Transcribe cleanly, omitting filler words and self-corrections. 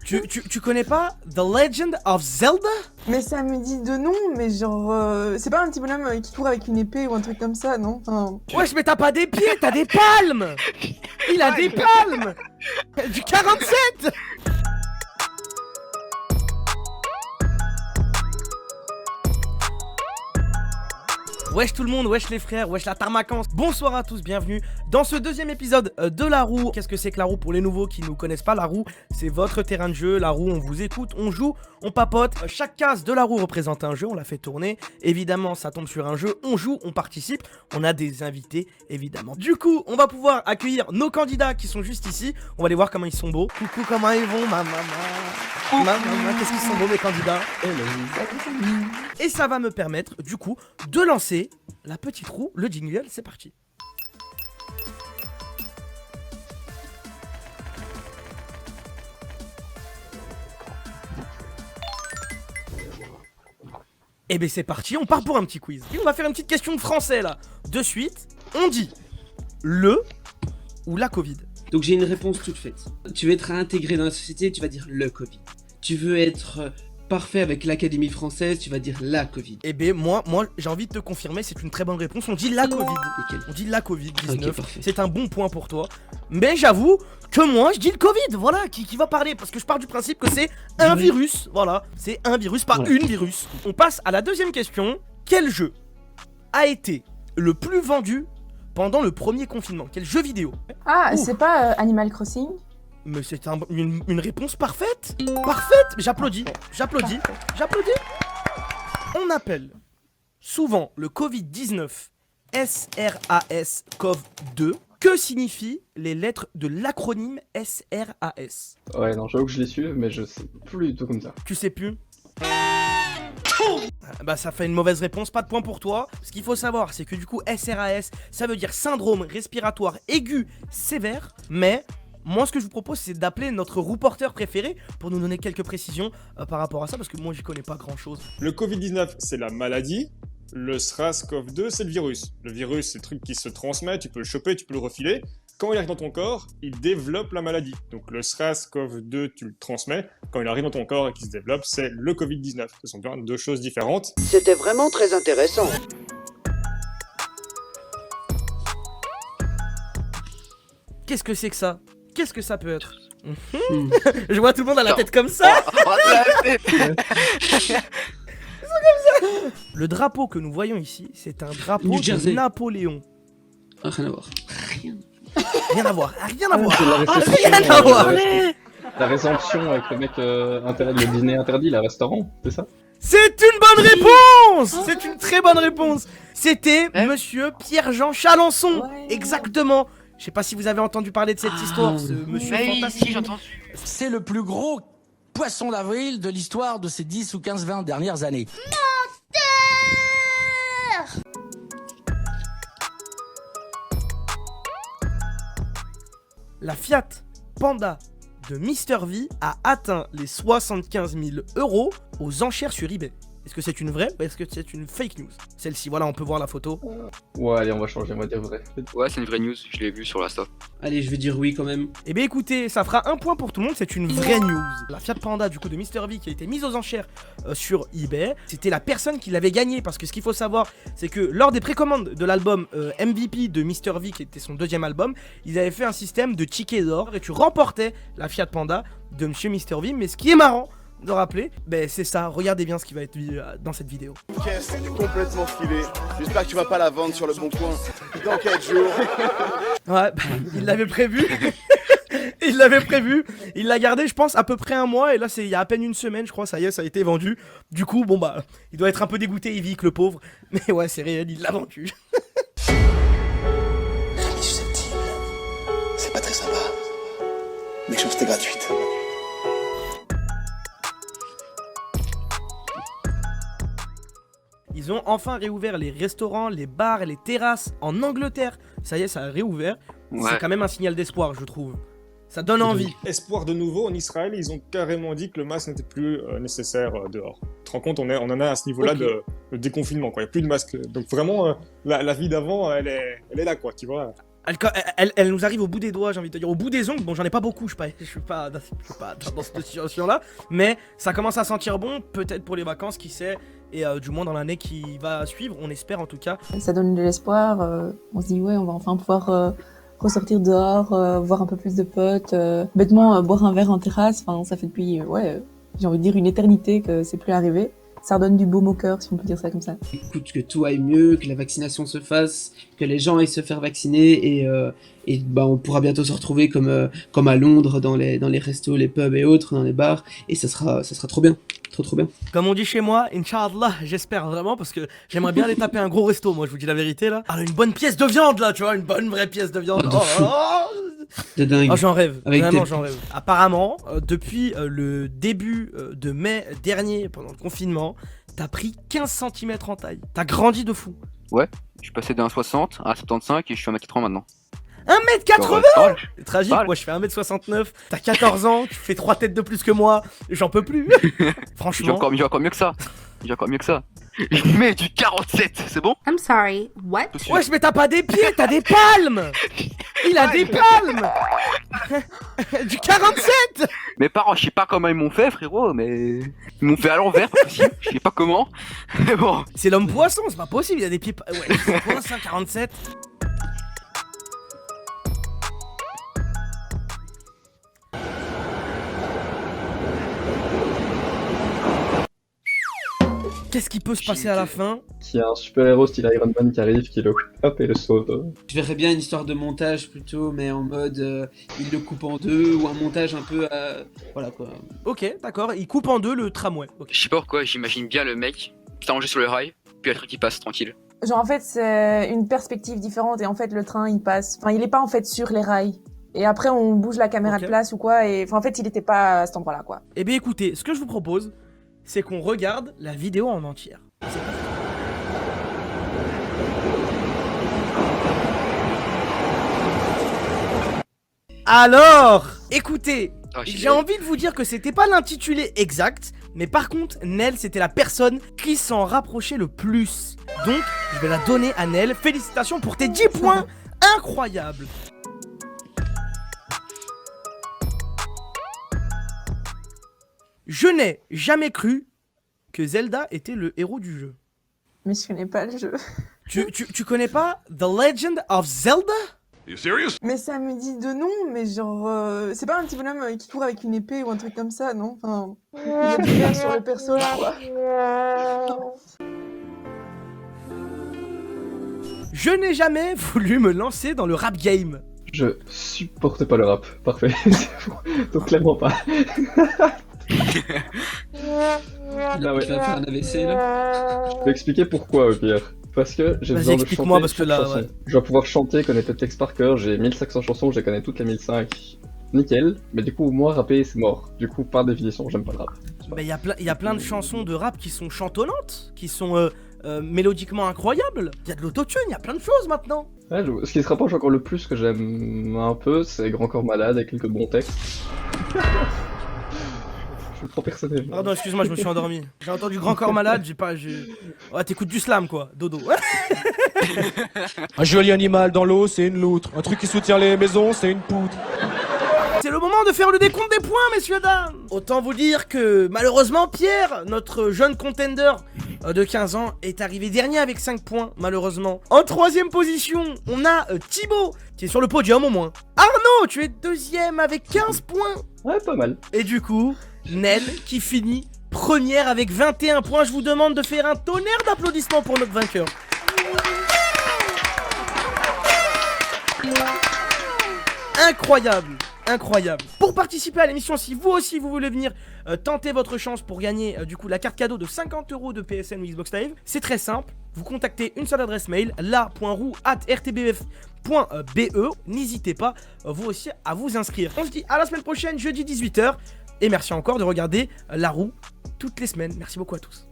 Tu connais pas The Legend of Zelda? Mais ça me dit de nom, mais genre... c'est pas un petit bonhomme qui court avec une épée ou un truc comme ça, non? Enfin... Wesh, mais t'as pas des pieds, t'as des palmes! Il a des palmes! Du 47! Wesh tout le monde, wesh les frères, wesh la Tarmacance. Bonsoir à tous, bienvenue dans ce deuxième épisode de La Roue. Qu'est-ce que c'est que La Roue pour les nouveaux qui ne connaissent pas? La Roue, c'est votre terrain de jeu. La Roue, on vous écoute, on joue, on papote. Chaque case de La Roue représente un jeu, on l'a fait tourner. Évidemment, ça tombe sur un jeu, on joue, on participe. On a des invités, évidemment. Du coup, on va pouvoir accueillir nos candidats qui sont juste ici. On va aller voir comment ils sont beaux. Coucou, comment ils vont, ma maman? Qu'est-ce qu'ils sont beaux mes candidats? Et ça va me permettre, du coup, de lancer la petite roue, le jingle, c'est parti. Et ben c'est parti, on part pour un petit quiz. Et on va faire une petite question de français là. De suite, on dit le ou la Covid. Donc j'ai une réponse toute faite. Tu veux être intégré dans la société, tu vas dire le Covid. Tu veux être parfait avec l'Académie française, tu vas dire la Covid. Eh ben moi j'ai envie de te confirmer, c'est une très bonne réponse. On dit la Covid. Nickel. On dit la Covid-19. Ok, parfait. C'est un bon point pour toi. Mais j'avoue que moi je dis le Covid, voilà, qui va parler. Parce que je pars du principe que c'est un virus. Voilà, c'est un virus, pas une virus. On passe à la deuxième question. Quel jeu a été le plus vendu pendant le premier confinement? Quel jeu vidéo? Ah, Ouh. c'est pas Animal Crossing? Mais c'est une réponse parfaite. Parfaite. J'applaudis. J'applaudis. J'applaudis. On appelle souvent le Covid-19 SRAS-CoV-2. Que signifient les lettres de l'acronyme SRAS? Ouais, non, j'avoue que je l'ai su, mais je sais plus du tout comme ça. Tu sais plus? Bah ça fait une mauvaise réponse, pas de point pour toi. Ce qu'il faut savoir, c'est que du coup SRAS, ça veut dire syndrome respiratoire aigu sévère. Mais moi ce que je vous propose, c'est d'appeler notre reporter préféré pour nous donner quelques précisions par rapport à ça, parce que moi j'y connais pas grand chose. Le Covid-19, c'est la maladie. Le SRAS-CoV-2, c'est le virus. Le virus, c'est le truc qui se transmet, tu peux le choper, tu peux le refiler. Quand il arrive dans ton corps, il développe la maladie. Donc le SRAS-CoV-2, tu le transmets. Quand il arrive dans ton corps et qu'il se développe, c'est le Covid-19. Ce sont bien deux choses différentes. C'était vraiment très intéressant. Qu'est-ce que c'est que ça? Qu'est-ce que ça peut être? Je vois tout le monde à la tête comme ça. Le drapeau que nous voyons ici, c'est un drapeau New de Jersey. Napoléon. Ah, rien à voir. Rien à voir, rien à voir. C'est la réception, Rien à voir. la réception avec le mec le dîner interdit, le restaurant, c'est ça? C'est une bonne réponse. C'est une très bonne réponse. C'était monsieur Pierre-Jean Chalençon. Ouais. Exactement. Je sais pas si vous avez entendu parler de cette histoire, ce monsieur fantastique. Si, j'ai entendu. C'est le plus gros poisson d'avril de l'histoire de ces 10 ou 15-20 dernières années. La Fiat Panda de Mr V a atteint les 75 000 € aux enchères sur eBay. Est-ce que c'est une vraie ou est-ce que c'est une fake news? Celle-ci, voilà, on peut voir la photo. Ouais, allez, on va changer, on va dire vrai. Ouais, c'est une vraie news, je l'ai vu sur l'Insta. Allez, je vais dire oui quand même. Eh bien écoutez, ça fera un point pour tout le monde, c'est une vraie news. La Fiat Panda du coup de Mr V qui a été mise aux enchères sur eBay, c'était la personne qui l'avait gagnée, parce que ce qu'il faut savoir, c'est que lors des précommandes de l'album MVP de Mr V, qui était son deuxième album, ils avaient fait un système de tickets d'or et tu remportais la Fiat Panda de Monsieur Mr V. Mais ce qui est marrant de rappeler, ben c'est ça, regardez bien ce qui va être dit dans cette vidéo. Caisse complètement filée. J'espère que tu vas pas la vendre sur le bon coin dans 4 jours. Ouais, bah, il l'avait prévu. Il l'avait prévu. Il l'a gardé, je pense, à peu près un mois. Et là, c'est il y a à peine une semaine, je crois, ça y est, ça a été vendu. Du coup, bon bah, il doit être un peu dégoûté, Yvick, le pauvre. Mais ouais, c'est réel, il l'a vendu. Ami susceptible. C'est pas très sympa. Méchanceté gratuite. Ils ont enfin réouvert les restaurants, les bars, les terrasses en Angleterre. Ça y est, ça a réouvert. Ouais. C'est quand même un signal d'espoir, je trouve. Ça donne envie. Espoir de nouveau, en Israël, ils ont carrément dit que le masque n'était plus nécessaire dehors. Tu te rends compte, on en a à ce niveau-là de déconfinement, quoi. Il n'y a plus de masque. Donc vraiment, la vie d'avant, elle est là, quoi, tu vois. Elle nous arrive au bout des doigts, j'ai envie de te dire, au bout des ongles. Bon, j'en ai pas beaucoup, je suis pas dans cette situation-là, mais ça commence à sentir bon, peut-être pour les vacances, qui sait, et du moins dans l'année qui va suivre, on espère en tout cas. Ça donne de l'espoir, on se dit ouais, on va enfin pouvoir ressortir dehors, voir un peu plus de potes, bêtement boire un verre en terrasse, enfin ça fait depuis, j'ai envie de dire une éternité que c'est plus arrivé. Ça redonne du baume au cœur, si on peut dire ça comme ça. Écoute, que tout aille mieux, que la vaccination se fasse, que les gens aillent se faire vacciner et bah, on pourra bientôt se retrouver comme à Londres dans les restos, les pubs et autres, dans les bars, et ça sera trop bien. Trop bien. Comme on dit chez moi, Inch'Allah, j'espère vraiment, parce que j'aimerais bien aller taper un gros resto, moi je vous dis la vérité là. Ah, une bonne pièce de viande là, tu vois, une bonne vraie pièce de viande. De dingue. Oh, j'en rêve, Avec vraiment j'en rêve. Apparemment, depuis le début de mai dernier, pendant le confinement, t'as pris 15 cm en taille. T'as grandi de fou. Ouais, je suis passé d'un 60 à 75 et je suis à 1m80 maintenant. 1m80 Parle. C'est tragique, Parle. moi je fais 1m69, t'as 14 ans, tu fais 3 têtes de plus que moi, j'en peux plus. J'ai Franchement. encore mieux que ça. Je mets du 47, c'est bon? I'm sorry, what? Tout de suite. Wesh, mais t'as pas des pieds, t'as des palmes. Il a des palmes. Du 47. Mes parents, je sais pas comment ils m'ont fait, frérot, mais ils m'ont fait à l'envers, pas possible. Je sais pas comment. Mais bon. C'est l'homme poisson, c'est pas possible, il a des pieds... Ouais, c'est quoi ça, 47? Qu'est-ce qui peut se passer à la fin? Qu'il y a un super-héros style Iron Man qui arrive, qui le hop et le sauve. Je verrais bien une histoire de montage plutôt, mais en mode il le coupe en deux, ou un montage un peu voilà quoi. Ok, d'accord, il coupe en deux le tramway. Okay. Je sais pas pourquoi, j'imagine bien le mec s'allonger sur le rail, puis le truc qui passe tranquille. Genre en fait c'est une perspective différente et en fait le train il passe, enfin il est pas en fait sur les rails. Et après on bouge la caméra de place ou quoi, et enfin en fait il était pas à cet endroit là quoi. Eh bien écoutez, ce que je vous propose, c'est qu'on regarde la vidéo en entière. C'est parti. Alors, écoutez, j'ai envie de vous dire que c'était pas l'intitulé exact, mais par contre, Nel, c'était la personne qui s'en rapprochait le plus. Donc, je vais la donner à Nel. Félicitations pour tes 10 points. Incroyable. Je n'ai jamais cru que Zelda était le héros du jeu. Mais je connais pas le jeu. Tu connais pas The Legend of Zelda? Mais ça me dit de nom, mais genre... c'est pas un petit bonhomme qui court avec une épée ou un truc comme ça, non? Enfin, il y a du vert sur le perso, là, quoi. Je n'ai jamais voulu me lancer dans le rap game. Je supporte pas le rap. Parfait. Donc clairement pas. Là, ouais. Tu vas faire un AVC là. Je vais expliquer pourquoi au pire. Parce que j'ai besoin de chanter parce que là, chansons. Ouais. Je vais pouvoir chanter, connaître le texte par cœur, j'ai 1500 chansons, je les connais toutes les 1005. Nickel, mais du coup moi rapper c'est mort. Du coup par définition j'aime pas le rap. Bah il y a plein de chansons de rap qui sont chantonnantes, qui sont mélodiquement incroyables. Il y a de l'autotune, il y a plein de choses maintenant. Ouais, ce qui se rapproche encore le plus que j'aime un peu, c'est Grand Corps Malade avec quelques bons textes. Je le prends personnellement. Pardon, excuse-moi, je me suis endormi. J'ai entendu Grand Corps Malade, Ouais, t'écoutes du slam quoi, dodo. Un joli animal dans l'eau, c'est une loutre. Un truc qui soutient les maisons, c'est une poutre. C'est le moment de faire le décompte des points, messieurs dames. Autant vous dire que malheureusement Pierre, notre jeune contender de 15 ans, est arrivé dernier avec 5 points, malheureusement. En troisième position, on a Thibaut, qui est sur le podium au moins. Arnaud, tu es deuxième avec 15 points. Ouais, pas mal. Et du coup, Nel qui finit première avec 21 points. Je vous demande de faire un tonnerre d'applaudissements pour notre vainqueur. Incroyable, incroyable. Pour participer à l'émission, si vous aussi vous voulez venir tenter votre chance pour gagner du coup la carte cadeau de 50 € de PSN ou Xbox Live, c'est très simple. Vous contactez une seule adresse mail, la.roux@rtbf.be. N'hésitez pas vous aussi à vous inscrire. On se dit à la semaine prochaine, jeudi 18 h. Et merci encore de regarder La Roue toutes les semaines. Merci beaucoup à tous.